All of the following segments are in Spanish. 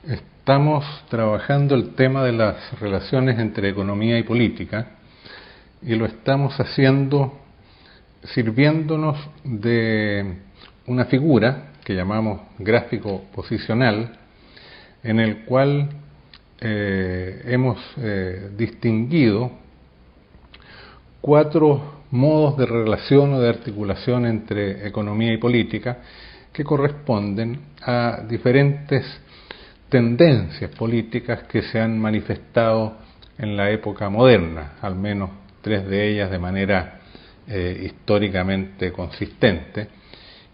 Estamos trabajando el tema de las relaciones entre economía y política y lo estamos haciendo sirviéndonos de una figura que llamamos gráfico posicional, en el cual hemos distinguido 4 modos de relación o de articulación entre economía y política que corresponden a diferentes tendencias políticas que se han manifestado en la época moderna, al menos 3 de ellas de manera históricamente consistente,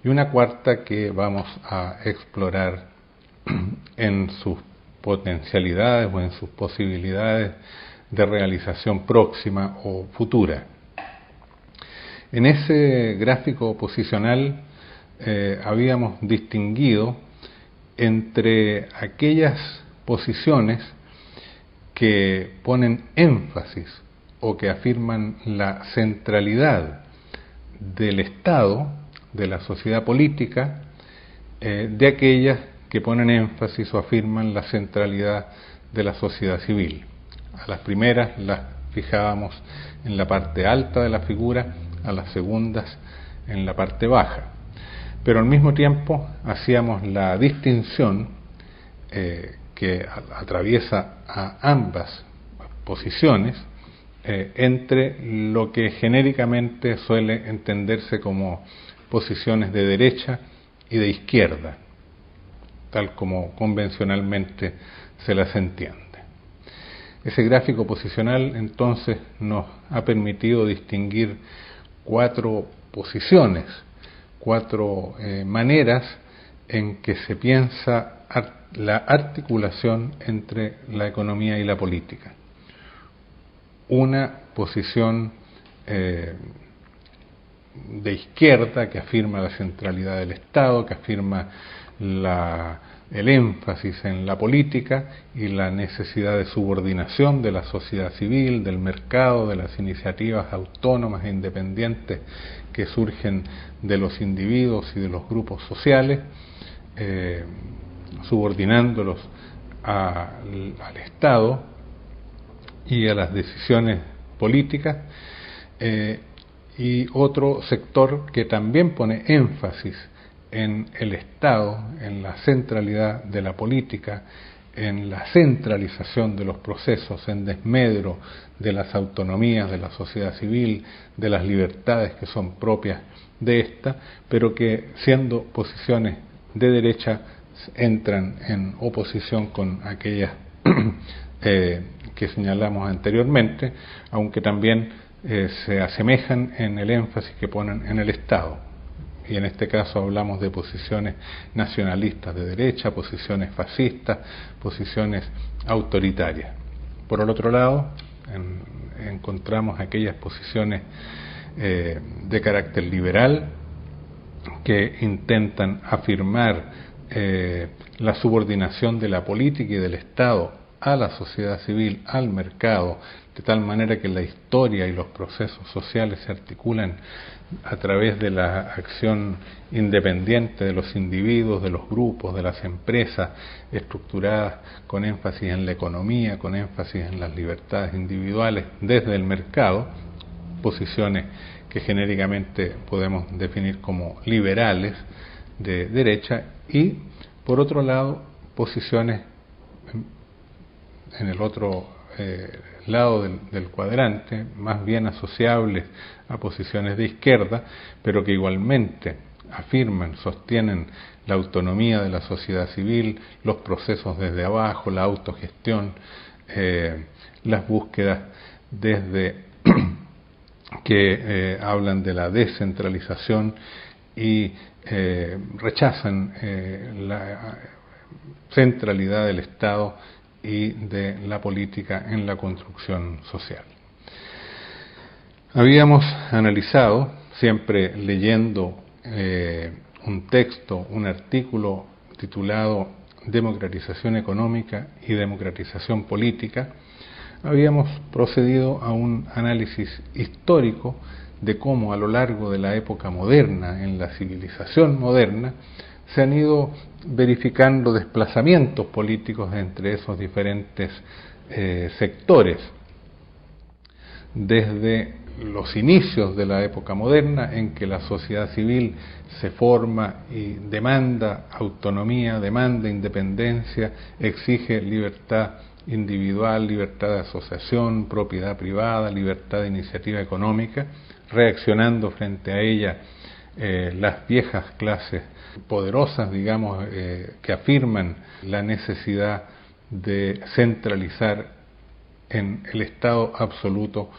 y una cuarta que vamos a explorar en sus potencialidades o en sus posibilidades de realización próxima o futura. En ese gráfico posicional habíamos distinguido entre aquellas posiciones que ponen énfasis o que afirman la centralidad del Estado, de la sociedad política, de aquellas que ponen énfasis o afirman la centralidad de la sociedad civil. A las primeras las fijábamos en la parte alta de la figura, a las segundas en la parte baja. Pero al mismo tiempo hacíamos la distinción que atraviesa a ambas posiciones entre lo que genéricamente suele entenderse como posiciones de derecha y de izquierda, tal como convencionalmente se las entiende. Ese gráfico posicional entonces nos ha permitido distinguir 4 posiciones, 4 maneras en que se piensa la articulación entre la economía y la política. Una posición de izquierda que afirma la centralidad del Estado, que afirma el énfasis en la política y la necesidad de subordinación de la sociedad civil, del mercado, de las iniciativas autónomas e independientes que surgen de los individuos y de los grupos sociales, subordinándolos al Estado y a las decisiones políticas, y otro sector que también pone énfasis en el Estado, en la centralidad de la política, en la centralización de los procesos, en desmedro de las autonomías de la sociedad civil, de las libertades que son propias de esta, pero que siendo posiciones de derecha entran en oposición con aquellas que señalamos anteriormente, aunque también se asemejan en el énfasis que ponen en el Estado. Y en este caso hablamos de posiciones nacionalistas de derecha, posiciones fascistas, posiciones autoritarias. Por el otro lado, encontramos aquellas posiciones de carácter liberal que intentan afirmar la subordinación de la política y del Estado a la sociedad civil, al mercado, de tal manera que la historia y los procesos sociales se articulan a través de la acción independiente de los individuos, de los grupos, de las empresas, estructuradas con énfasis en la economía, con énfasis en las libertades individuales desde el mercado, posiciones que genéricamente podemos definir como liberales de derecha, y por otro lado posiciones en el otro lado del cuadrante, más bien asociables a posiciones de izquierda, pero que igualmente afirman, sostienen la autonomía de la sociedad civil, los procesos desde abajo, la autogestión, las búsquedas desde que hablan de la descentralización y rechazan la centralidad del Estado y de la política en la construcción social. Habíamos analizado, siempre leyendo un texto, un artículo titulado Democratización económica y democratización política, habíamos procedido a un análisis histórico de cómo a lo largo de la época moderna, en la civilización moderna, se han ido verificando desplazamientos políticos entre esos diferentes sectores, desde los inicios de la época moderna, en que la sociedad civil se forma y demanda autonomía, demanda independencia, exige libertad individual, libertad de asociación, propiedad privada, libertad de iniciativa económica, reaccionando frente a ella las viejas clases poderosas, digamos, que afirman la necesidad de centralizar en el Estado absoluto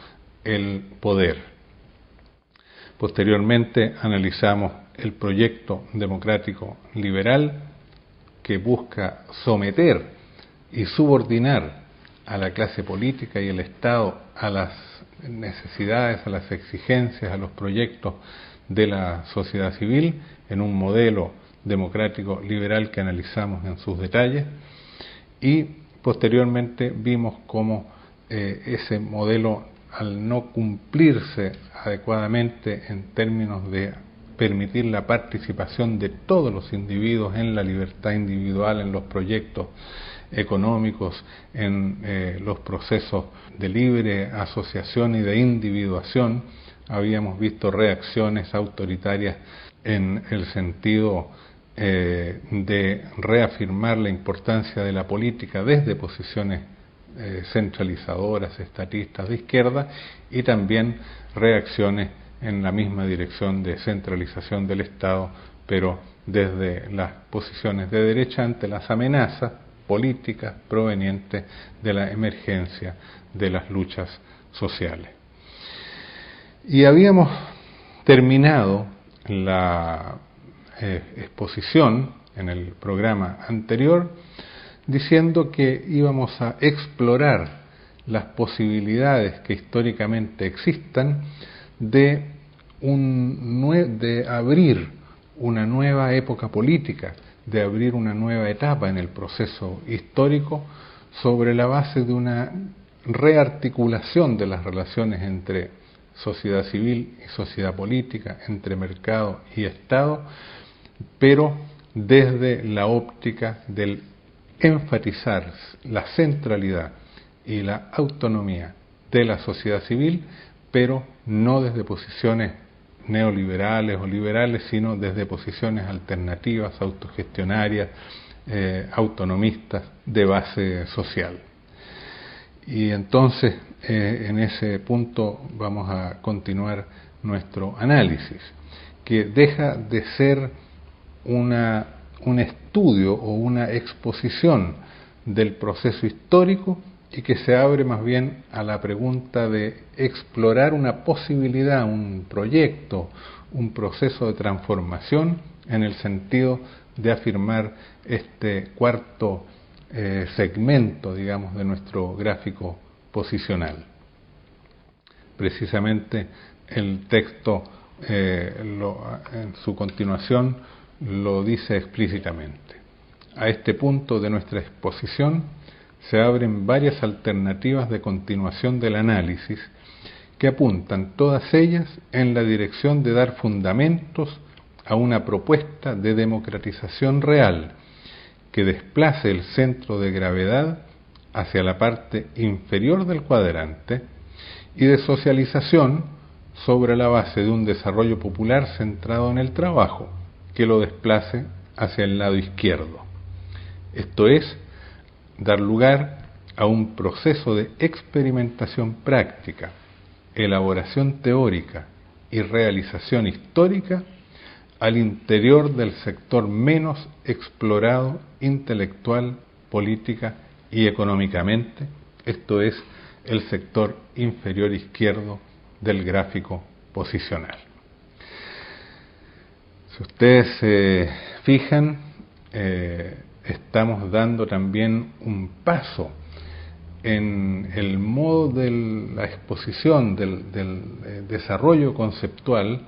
el poder. Posteriormente analizamos el proyecto democrático liberal, que busca someter y subordinar a la clase política y el Estado a las necesidades, a las exigencias, a los proyectos de la sociedad civil, en un modelo democrático liberal que analizamos en sus detalles, y posteriormente vimos cómo ese modelo, al no cumplirse adecuadamente en términos de permitir la participación de todos los individuos en la libertad individual, en los proyectos económicos, en los procesos de libre asociación y de individuación, habíamos visto reacciones autoritarias en el sentido de reafirmar la importancia de la política desde posiciones centralizadoras, estatistas de izquierda, y también reacciones en la misma dirección de centralización del Estado, pero desde las posiciones de derecha ante las amenazas políticas provenientes de la emergencia de las luchas sociales. Y habíamos terminado la exposición en el programa anterior diciendo que íbamos a explorar las posibilidades que históricamente existan de abrir una nueva época política, de abrir una nueva etapa en el proceso histórico sobre la base de una rearticulación de las relaciones entre sociedad civil y sociedad política, entre mercado y Estado, pero desde la óptica del enfatizar la centralidad y la autonomía de la sociedad civil, pero no desde posiciones neoliberales o liberales, sino desde posiciones alternativas, autogestionarias, autonomistas, de base social. Y entonces, en ese punto vamos a continuar nuestro análisis, que deja de ser un estudio o una exposición del proceso histórico y que se abre más bien a la pregunta de explorar una posibilidad, un proyecto, un proceso de transformación en el sentido de afirmar este cuarto segmento, digamos, de nuestro gráfico posicional. Precisamente el texto en su continuación lo dice explícitamente. A este punto de nuestra exposición se abren varias alternativas de continuación del análisis que apuntan todas ellas en la dirección de dar fundamentos a una propuesta de democratización real que desplace el centro de gravedad hacia la parte inferior del cuadrante y de socialización sobre la base de un desarrollo popular centrado en el trabajo, que lo desplace hacia el lado izquierdo. Esto es, dar lugar a un proceso de experimentación práctica, elaboración teórica y realización histórica al interior del sector menos explorado intelectual, política y económicamente, esto es, el sector inferior izquierdo del gráfico posicional. Si ustedes se fijan, estamos dando también un paso en el modo de la exposición del desarrollo conceptual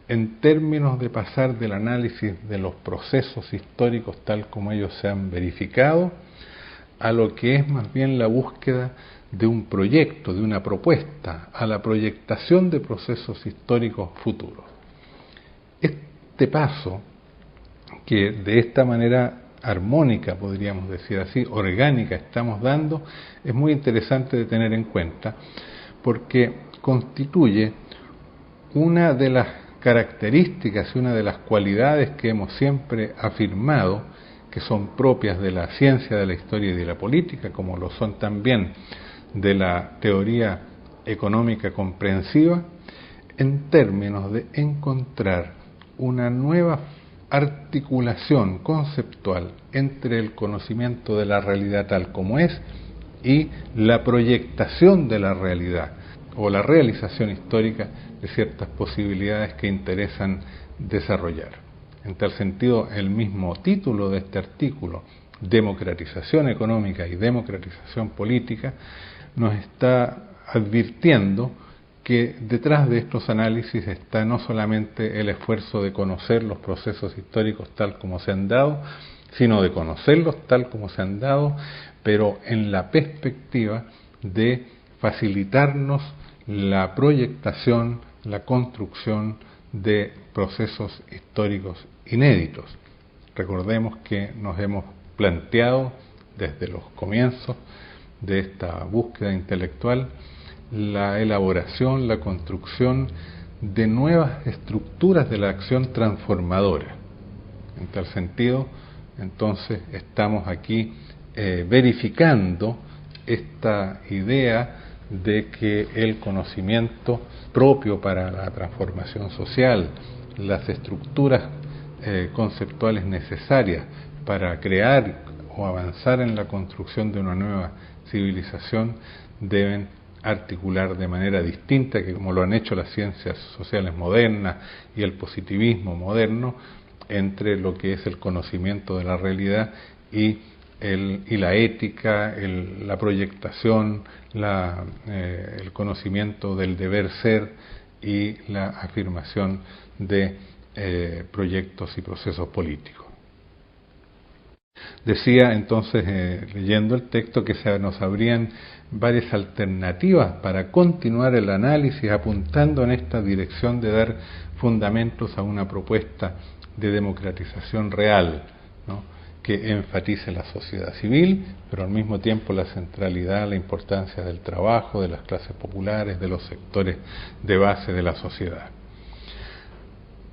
en términos de pasar del análisis de los procesos históricos tal como ellos se han verificado a lo que es más bien la búsqueda de un proyecto, de una propuesta, a la proyectación de procesos históricos futuros. Este paso que de esta manera armónica, podríamos decir así, orgánica estamos dando, es muy interesante de tener en cuenta, porque constituye una de las características y una de las cualidades que hemos siempre afirmado, que son propias de la ciencia de la historia y de la política, como lo son también de la teoría económica comprensiva, en términos de encontrar una nueva articulación conceptual entre el conocimiento de la realidad tal como es y la proyectación de la realidad o la realización histórica de ciertas posibilidades que interesan desarrollar. En tal sentido, el mismo título de este artículo, Democratización económica y democratización política, nos está advirtiendo que detrás de estos análisis está no solamente el esfuerzo de conocer los procesos históricos tal como se han dado, sino de conocerlos tal como se han dado, pero en la perspectiva de facilitarnos la proyectación, la construcción de procesos históricos inéditos. Recordemos que nos hemos planteado desde los comienzos de esta búsqueda intelectual la elaboración, la construcción de nuevas estructuras de la acción transformadora. En tal sentido, entonces, estamos aquí verificando esta idea de que el conocimiento propio para la transformación social, las estructuras conceptuales necesarias para crear o avanzar en la construcción de una nueva civilización deben articular de manera distinta que como lo han hecho las ciencias sociales modernas y el positivismo moderno entre lo que es el conocimiento de la realidad y la ética, la proyectación, el conocimiento del deber ser y la afirmación de proyectos y procesos políticos. Decía entonces, leyendo el texto, que nos abrían varias alternativas para continuar el análisis apuntando en esta dirección de dar fundamentos a una propuesta de democratización real, ¿no?, que enfatice la sociedad civil, pero al mismo tiempo la centralidad, la importancia del trabajo, de las clases populares, de los sectores de base de la sociedad.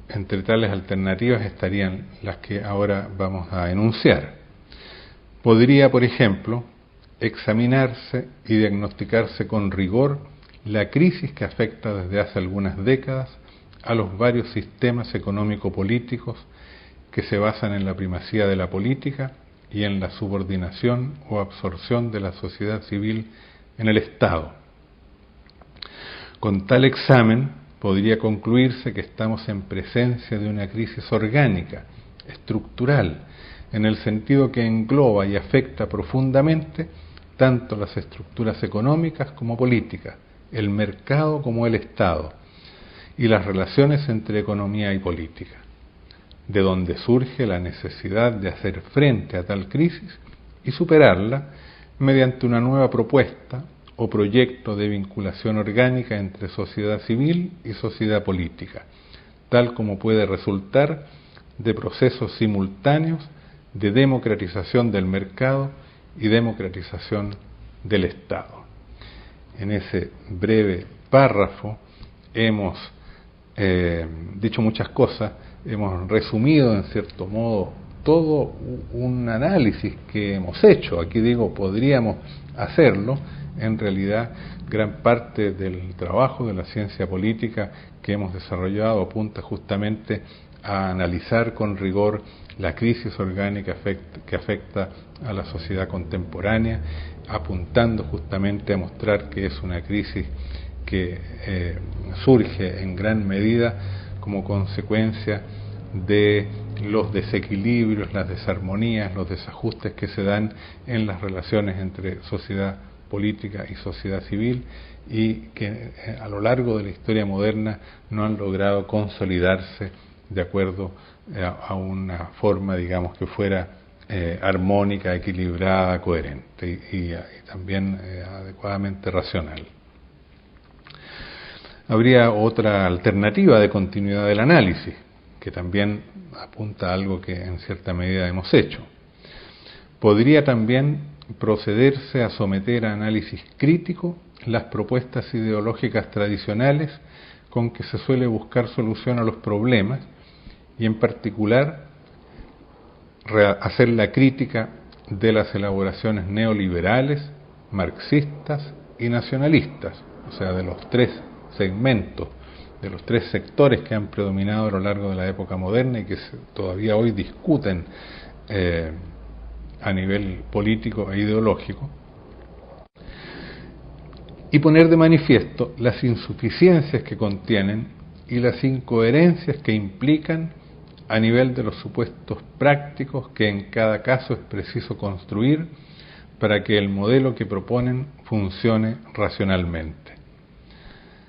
Entre tales alternativas estarían las que ahora vamos a enunciar. Podría, por ejemplo, examinarse y diagnosticarse con rigor la crisis que afecta desde hace algunas décadas a los varios sistemas económico-políticos que se basan en la primacía de la política y en la subordinación o absorción de la sociedad civil en el Estado. Con tal examen podría concluirse que estamos en presencia de una crisis orgánica, estructural, en el sentido que engloba y afecta profundamente tanto las estructuras económicas como políticas, el mercado como el Estado, y las relaciones entre economía y política, de donde surge la necesidad de hacer frente a tal crisis y superarla mediante una nueva propuesta o proyecto de vinculación orgánica entre sociedad civil y sociedad política, tal como puede resultar de procesos simultáneos de democratización del mercado y democratización del Estado. En ese breve párrafo hemos dicho muchas cosas, hemos resumido en cierto modo todo un análisis que hemos hecho. Aquí digo, podríamos hacerlo. En realidad, gran parte del trabajo de la ciencia política que hemos desarrollado apunta justamente a analizar con rigor la crisis orgánica que afecta a la sociedad contemporánea, apuntando justamente a mostrar que es una crisis que surge en gran medida como consecuencia de los desequilibrios, las desarmonías, los desajustes que se dan en las relaciones entre sociedad política y sociedad civil y que a lo largo de la historia moderna no han logrado consolidarse de acuerdo a una forma, digamos, que fuera armónica, equilibrada, coherente y también adecuadamente racional. Habría otra alternativa de continuidad del análisis, que también apunta a algo que en cierta medida hemos hecho. Podría también procederse a someter a análisis crítico las propuestas ideológicas tradicionales con que se suele buscar solución a los problemas y en particular hacer la crítica de las elaboraciones neoliberales, marxistas y nacionalistas, o sea, de los tres segmentos, de los tres sectores que han predominado a lo largo de la época moderna y que todavía hoy discuten a nivel político e ideológico, y poner de manifiesto las insuficiencias que contienen y las incoherencias que implican a nivel de los supuestos prácticos que en cada caso es preciso construir para que el modelo que proponen funcione racionalmente.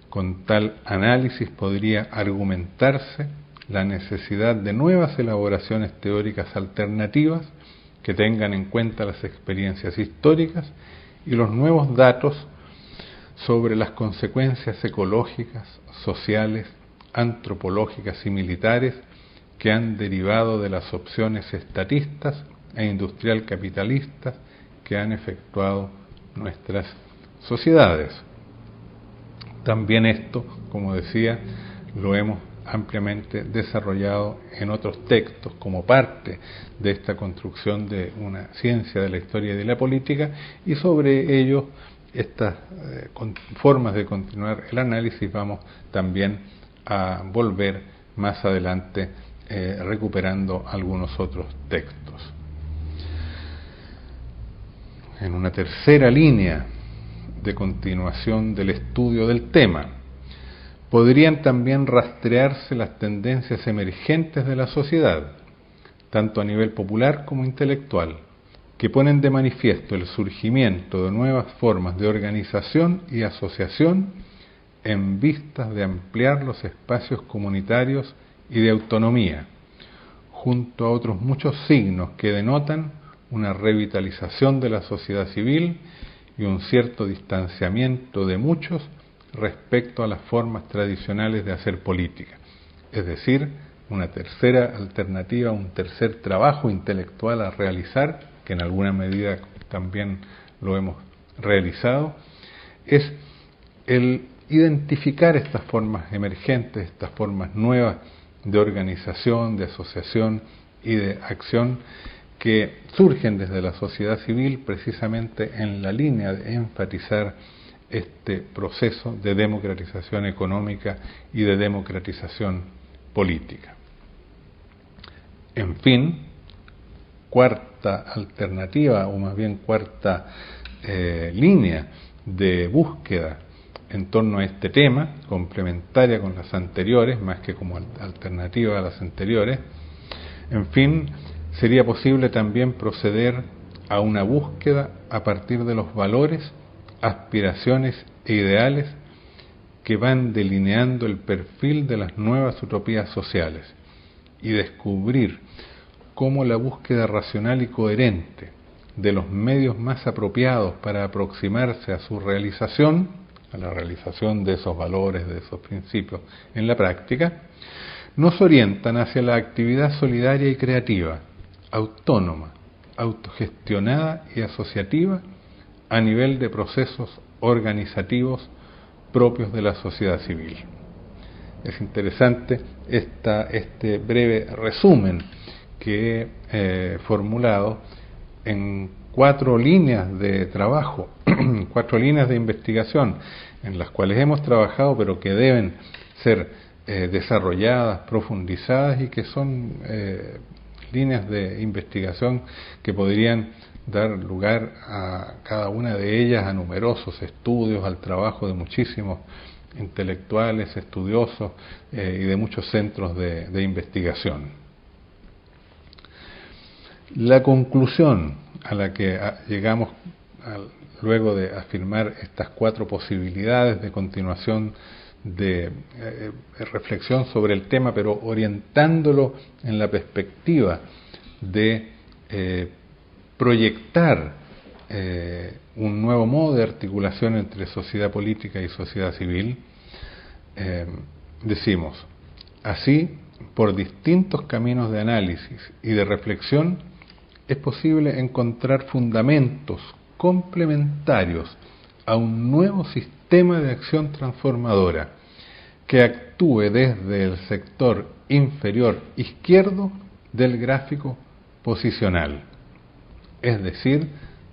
Con tal análisis podría argumentarse la necesidad de nuevas elaboraciones teóricas alternativas que tengan en cuenta las experiencias históricas y los nuevos datos sobre las consecuencias ecológicas, sociales, antropológicas y militares que han derivado de las opciones estatistas e industrial capitalistas que han efectuado nuestras sociedades. También esto, como decía, lo hemos ampliamente desarrollado en otros textos como parte de esta construcción de una ciencia de la historia y de la política, y sobre ello estas formas de continuar el análisis vamos también a volver más adelante recuperando algunos otros textos. En una tercera línea de continuación del estudio del tema, podrían también rastrearse las tendencias emergentes de la sociedad, tanto a nivel popular como intelectual, que ponen de manifiesto el surgimiento de nuevas formas de organización y asociación en vistas de ampliar los espacios comunitarios y de autonomía, junto a otros muchos signos que denotan una revitalización de la sociedad civil y un cierto distanciamiento de muchos respecto a las formas tradicionales de hacer política. Es decir, una tercera alternativa, un tercer trabajo intelectual a realizar, que en alguna medida también lo hemos realizado, es el identificar estas formas emergentes, estas formas nuevas de organización, de asociación y de acción que surgen desde la sociedad civil precisamente en la línea de enfatizar este proceso de democratización económica y de democratización política. En fin, cuarta alternativa, o más bien cuarta línea de búsqueda en torno a este tema, complementaria con las anteriores, más que como alternativa a las anteriores. En fin, sería posible también proceder a una búsqueda a partir de los valores, aspiraciones e ideales que van delineando el perfil de las nuevas utopías sociales y descubrir cómo la búsqueda racional y coherente de los medios más apropiados para aproximarse a su realización, a la realización de esos valores, de esos principios en la práctica, nos orientan hacia la actividad solidaria y creativa, autónoma, autogestionada y asociativa a nivel de procesos organizativos propios de la sociedad civil. Es interesante este breve resumen que he formulado en 4 líneas de trabajo, 4 líneas de investigación en las cuales hemos trabajado, pero que deben ser desarrolladas, profundizadas y que son líneas de investigación que podrían dar lugar a cada una de ellas a numerosos estudios, al trabajo de muchísimos intelectuales, estudiosos y de muchos centros de investigación. La conclusión a la que llegamos luego de afirmar estas 4 posibilidades de continuación de reflexión sobre el tema, pero orientándolo en la perspectiva de proyectar un nuevo modo de articulación entre sociedad política y sociedad civil, decimos: así, por distintos caminos de análisis y de reflexión, es posible encontrar fundamentos complementarios a un nuevo sistema de acción transformadora que actúe desde el sector inferior izquierdo del gráfico posicional, es decir,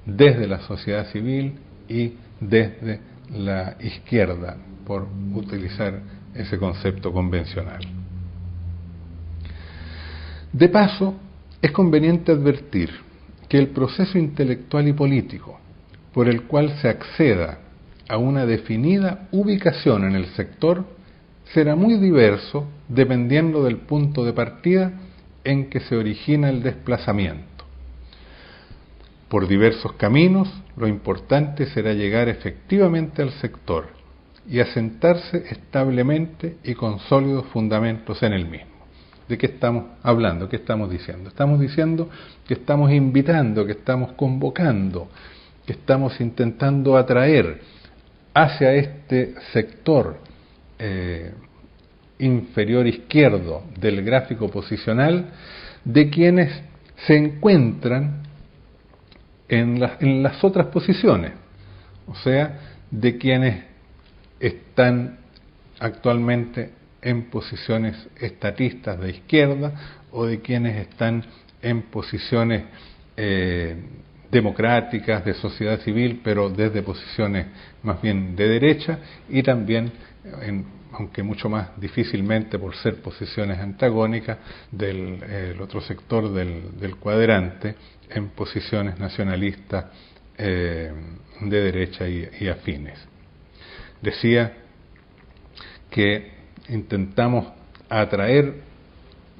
desde la sociedad civil y desde la izquierda, por utilizar ese concepto convencional. De paso, es conveniente advertir que el proceso intelectual y político por el cual se acceda a una definida ubicación en el sector será muy diverso dependiendo del punto de partida en que se origina el desplazamiento. Por diversos caminos, lo importante será llegar efectivamente al sector y asentarse establemente y con sólidos fundamentos en el mismo. ¿De qué estamos hablando? ¿Qué estamos diciendo? Estamos diciendo que estamos invitando, que estamos convocando, que estamos intentando atraer hacia este sector inferior izquierdo del gráfico posicional de quienes se encuentran en las otras posiciones, o sea, de quienes están actualmente en posiciones estatistas de izquierda o de quienes están en posiciones democráticas, de sociedad civil, pero desde posiciones más bien de derecha, y también, aunque mucho más difícilmente por ser posiciones antagónicas, del otro sector del cuadrante, en posiciones nacionalistas de derecha y afines. Decía que intentamos atraer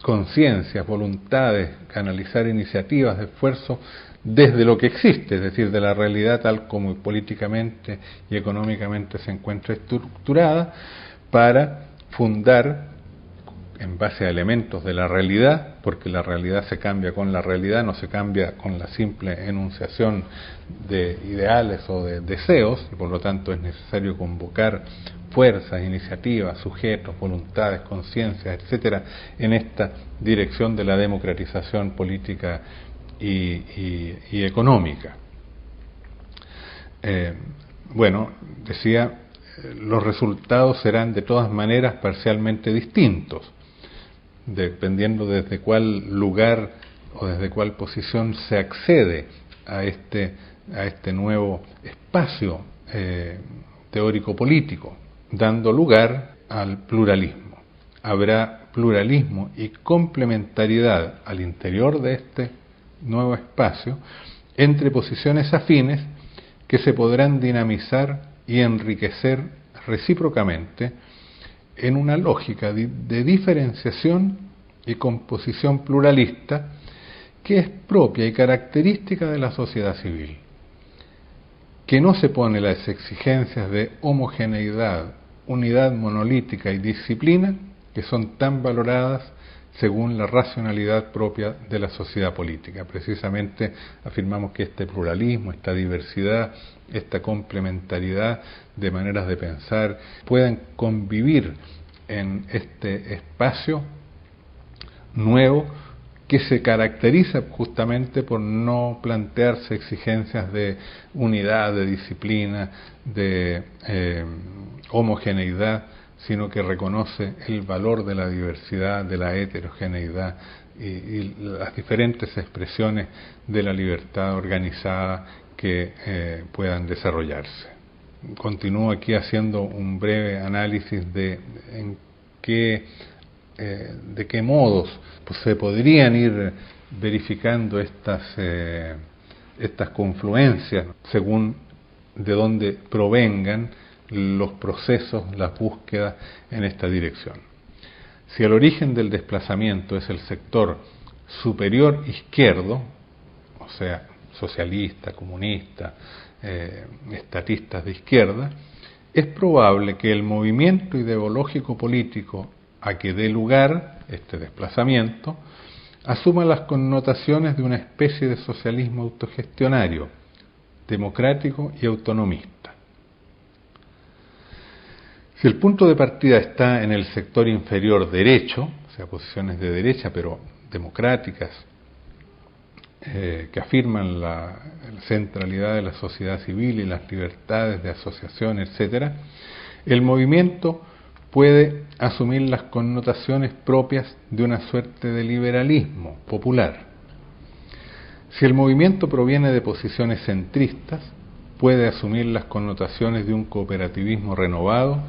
conciencias, voluntades, canalizar iniciativas de esfuerzo desde lo que existe, es decir, de la realidad tal como políticamente y económicamente se encuentra estructurada, para fundar en base a elementos de la realidad, porque la realidad se cambia con la realidad, no se cambia con la simple enunciación de ideales o de deseos, y por lo tanto es necesario convocar fuerzas, iniciativas, sujetos, voluntades, conciencias, etcétera, en esta dirección de la democratización política y económica. Decía, los resultados serán de todas maneras parcialmente distintos, dependiendo desde cuál lugar o desde cuál posición se accede a este nuevo espacio teórico-político, dando lugar al pluralismo. Habrá pluralismo y complementariedad al interior de este nuevo espacio entre posiciones afines que se podrán dinamizar y enriquecer recíprocamente en una lógica de diferenciación y composición pluralista que es propia y característica de la sociedad civil, que no se pone las exigencias de homogeneidad, unidad monolítica y disciplina que son tan valoradas según la racionalidad propia de la sociedad política. Precisamente afirmamos que este pluralismo, esta diversidad, esta complementariedad de maneras de pensar puedan convivir en este espacio nuevo que se caracteriza justamente por no plantearse exigencias de unidad, de disciplina, de homogeneidad, sino que reconoce el valor de la diversidad, de la heterogeneidad y las diferentes expresiones de la libertad organizada que puedan desarrollarse. Continúo aquí haciendo un breve análisis de qué modos pues, se podrían ir verificando estas confluencias según de dónde provengan los procesos, las búsquedas en esta dirección. Si el origen del desplazamiento es el sector superior izquierdo, o sea, socialista, comunista, estatistas de izquierda, es probable que el movimiento ideológico político a que dé lugar este desplazamiento asuma las connotaciones de una especie de socialismo autogestionario, democrático y autonomista. Si el punto de partida está en el sector inferior derecho, sea, posiciones de derecha, pero democráticas, que afirman la centralidad de la sociedad civil y las libertades de asociación, etcétera, el movimiento puede asumir las connotaciones propias de una suerte de liberalismo popular. Si el movimiento proviene de posiciones centristas, puede asumir las connotaciones de un cooperativismo renovado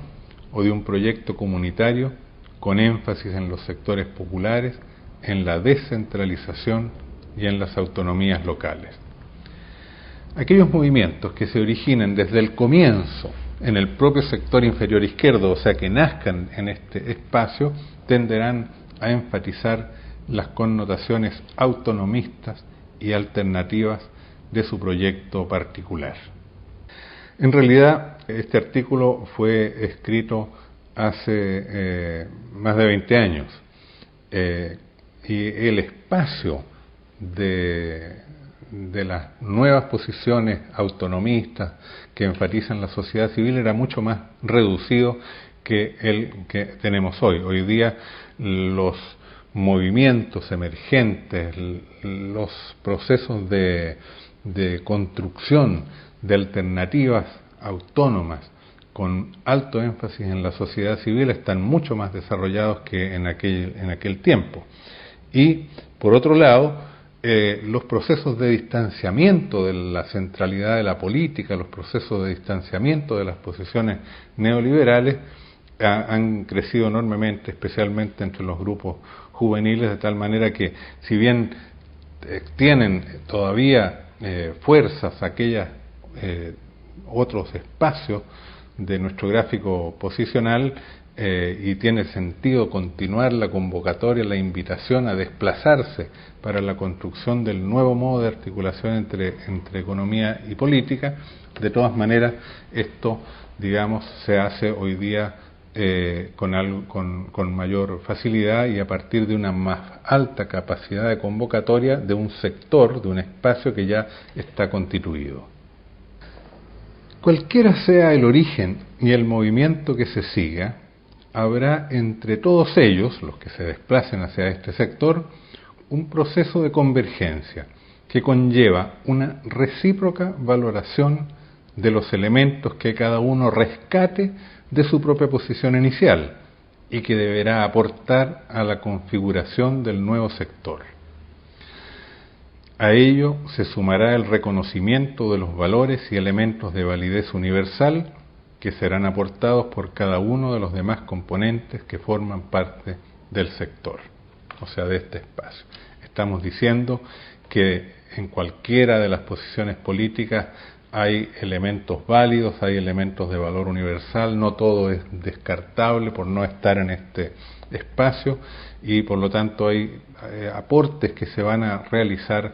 o de un proyecto comunitario con énfasis en los sectores populares, en la descentralización y en las autonomías locales. Aquellos movimientos que se originen desde el comienzo en el propio sector inferior izquierdo, o sea, que nazcan en este espacio, tenderán a enfatizar las connotaciones autonomistas y alternativas de su proyecto particular. En realidad, este artículo fue escrito hace más de 20 años y el espacio de las nuevas posiciones autonomistas que enfatizan la sociedad civil era mucho más reducido que el que tenemos hoy. Hoy día los movimientos emergentes, los procesos de construcción de alternativas autónomas con alto énfasis en la sociedad civil están mucho más desarrollados que en aquel tiempo. Y, por otro lado, los procesos de distanciamiento de la centralidad de la política, los procesos de distanciamiento de las posiciones neoliberales han crecido enormemente, especialmente entre los grupos juveniles, de tal manera que, si bien tienen todavía fuerzas aquellas otros espacios de nuestro gráfico posicional, y tiene sentido continuar la convocatoria, la invitación a desplazarse para la construcción del nuevo modo de articulación entre economía y política. De todas maneras, esto, digamos, se hace hoy día con mayor facilidad y a partir de una más alta capacidad de convocatoria de un sector, de un espacio que ya está constituido. Cualquiera sea el origen y el movimiento que se siga, habrá entre todos ellos, los que se desplacen hacia este sector, un proceso de convergencia que conlleva una recíproca valoración de los elementos que cada uno rescate de su propia posición inicial y que deberá aportar a la configuración del nuevo sector. A ello se sumará el reconocimiento de los valores y elementos de validez universal que serán aportados por cada uno de los demás componentes que forman parte del sector, o sea, de este espacio. Estamos diciendo que en cualquiera de las posiciones políticas hay elementos válidos, hay elementos de valor universal, no todo es descartable por no estar en este espacio y por lo tanto hay aportes que se van a realizar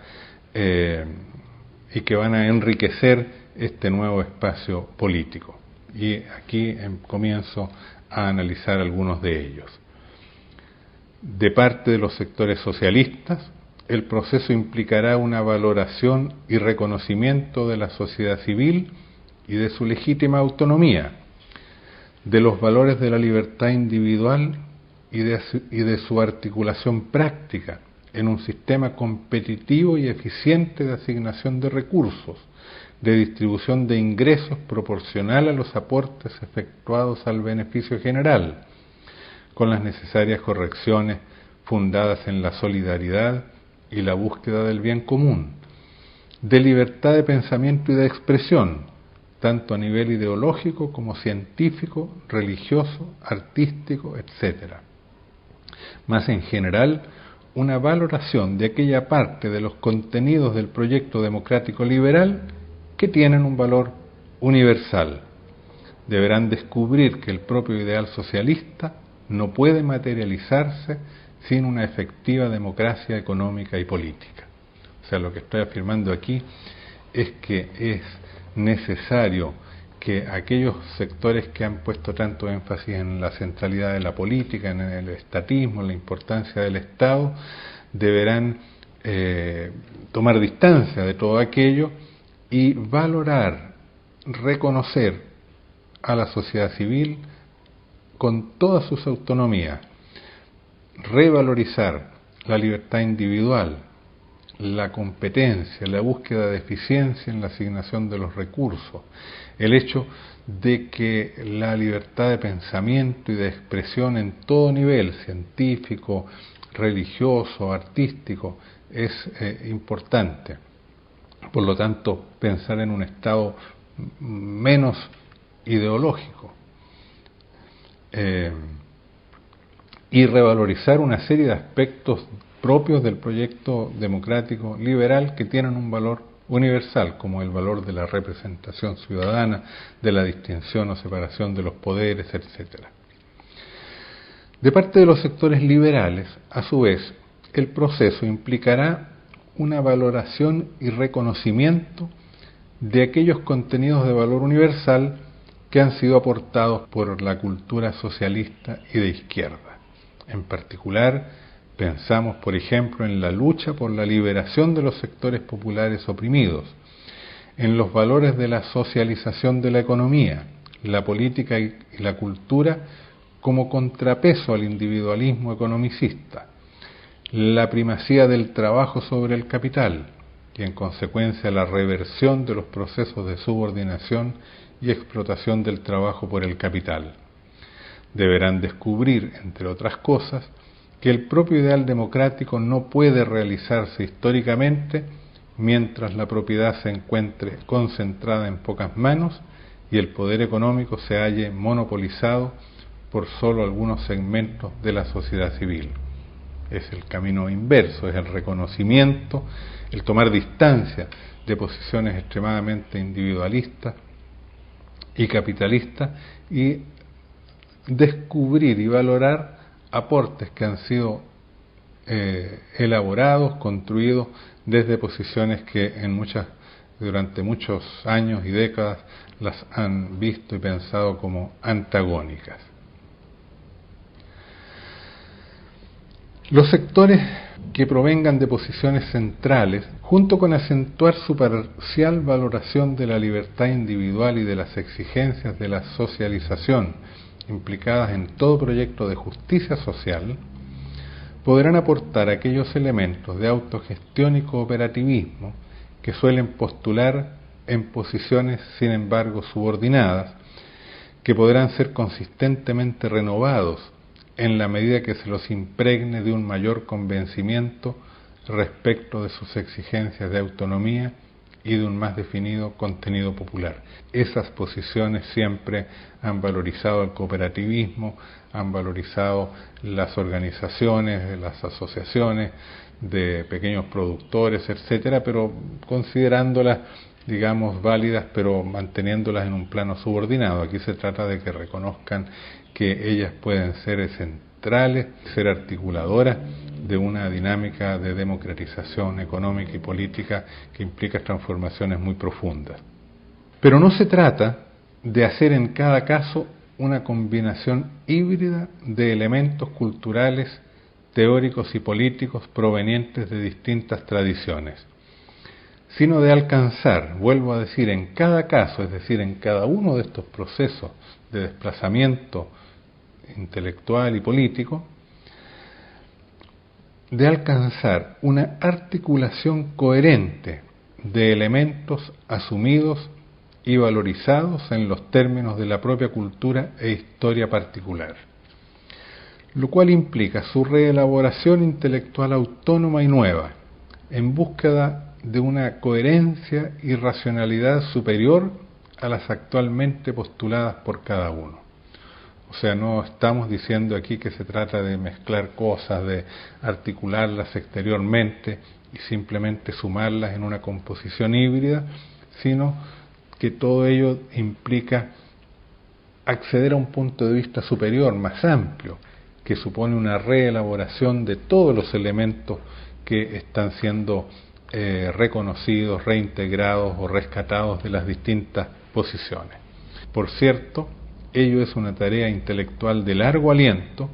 y que van a enriquecer este nuevo espacio político. Y aquí comienzo a analizar algunos de ellos. De parte de los sectores socialistas, el proceso implicará una valoración y reconocimiento de la sociedad civil y de su legítima autonomía, de los valores de la libertad individual y de su articulación práctica en un sistema competitivo y eficiente de asignación de recursos, de distribución de ingresos proporcional a los aportes efectuados al beneficio general, con las necesarias correcciones fundadas en la solidaridad y la búsqueda del bien común, de libertad de pensamiento y de expresión, tanto a nivel ideológico como científico, religioso, artístico, etc. Más en general, una valoración de aquella parte de los contenidos del proyecto democrático liberal que tienen un valor universal. Deberán descubrir que el propio ideal socialista no puede materializarse sin una efectiva democracia económica y política. O sea, lo que estoy afirmando aquí es que es necesario que aquellos sectores que han puesto tanto énfasis en la centralidad de la política, en el estatismo, en la importancia del Estado, deberán tomar distancia de todo aquello y valorar, reconocer a la sociedad civil con todas sus autonomías, revalorizar la libertad individual, la competencia, la búsqueda de eficiencia en la asignación de los recursos, el hecho de que la libertad de pensamiento y de expresión en todo nivel, científico, religioso, artístico, es importante. Por lo tanto, pensar en un Estado menos ideológico y revalorizar una serie de aspectos propios del proyecto democrático liberal que tienen un valor universal, como el valor de la representación ciudadana, de la distinción o separación de los poderes, etc. De parte de los sectores liberales, a su vez, el proceso implicará una valoración y reconocimiento de aquellos contenidos de valor universal que han sido aportados por la cultura socialista y de izquierda. En particular, pensamos, por ejemplo, en la lucha por la liberación de los sectores populares oprimidos, en los valores de la socialización de la economía, la política y la cultura como contrapeso al individualismo economicista, la primacía del trabajo sobre el capital y, en consecuencia, la reversión de los procesos de subordinación y explotación del trabajo por el capital. Deberán descubrir, entre otras cosas, que el propio ideal democrático no puede realizarse históricamente mientras la propiedad se encuentre concentrada en pocas manos y el poder económico se halle monopolizado por solo algunos segmentos de la sociedad civil. Es el camino inverso, es el reconocimiento, el tomar distancia de posiciones extremadamente individualistas y capitalistas y descubrir y valorar aportes que han sido elaborados, construidos desde posiciones que durante muchos años y décadas las han visto y pensado como antagónicas. Los sectores que provengan de posiciones centrales, junto con acentuar su parcial valoración de la libertad individual y de las exigencias de la socialización implicadas en todo proyecto de justicia social, podrán aportar aquellos elementos de autogestión y cooperativismo que suelen postular en posiciones, sin embargo, subordinadas, que podrán ser consistentemente renovados en la medida que se los impregne de un mayor convencimiento respecto de sus exigencias de autonomía y de un más definido contenido popular. Esas posiciones siempre han valorizado el cooperativismo, han valorizado las organizaciones, las asociaciones de pequeños productores, etcétera, pero considerándolas, digamos, válidas, pero manteniéndolas en un plano subordinado. Aquí se trata de que reconozcan que ellas pueden ser centrales, ser articuladoras de una dinámica de democratización económica y política que implica transformaciones muy profundas. Pero no se trata de hacer en cada caso una combinación híbrida de elementos culturales, teóricos y políticos provenientes de distintas tradiciones, sino de alcanzar, vuelvo a decir, en cada caso, es decir, en cada uno de estos procesos de desplazamiento intelectual y político, de alcanzar una articulación coherente de elementos asumidos y valorizados en los términos de la propia cultura e historia particular, lo cual implica su reelaboración intelectual autónoma y nueva, en búsqueda de una coherencia y racionalidad superior a las actualmente postuladas por cada uno. O sea, no estamos diciendo aquí que se trata de mezclar cosas, de articularlas exteriormente y simplemente sumarlas en una composición híbrida, sino que todo ello implica acceder a un punto de vista superior, más amplio, que supone una reelaboración de todos los elementos que están siendo reconocidos, reintegrados o rescatados de las distintas posiciones. Por cierto, ello es una tarea intelectual de largo aliento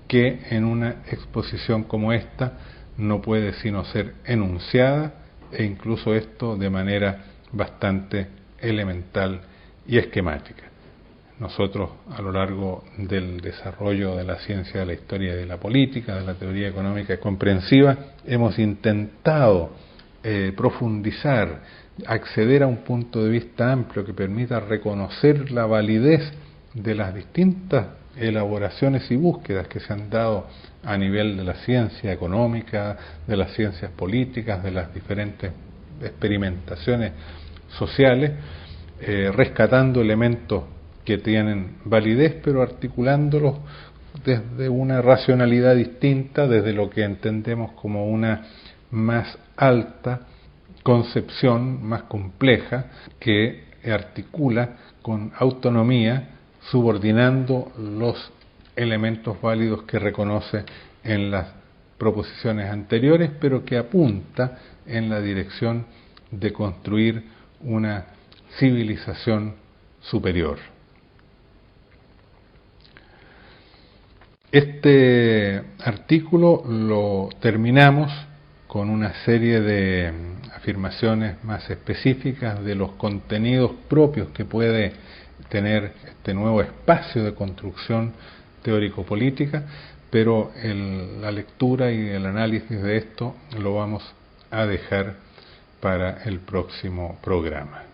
que en una exposición como esta no puede sino ser enunciada e incluso esto de manera bastante elemental y esquemática. nosotros, a lo largo del desarrollo de la ciencia de la historia y de la política, de la teoría económica comprensiva, hemos intentado profundizar, acceder a un punto de vista amplio que permita reconocer la validez de las distintas elaboraciones y búsquedas que se han dado a nivel de la ciencia económica, de las ciencias políticas, de las diferentes experimentaciones sociales, rescatando elementos que tienen validez, pero articulándolos desde una racionalidad distinta, desde lo que entendemos como una más alta concepción, más compleja, que articula con autonomía, subordinando los elementos válidos que reconoce en las proposiciones anteriores, pero que apunta en la dirección de construir una civilización superior. Este artículo lo terminamos con una serie de afirmaciones más específicas de los contenidos propios que puede tener este nuevo espacio de construcción teórico-política, pero la lectura y el análisis de esto lo vamos a dejar para el próximo programa.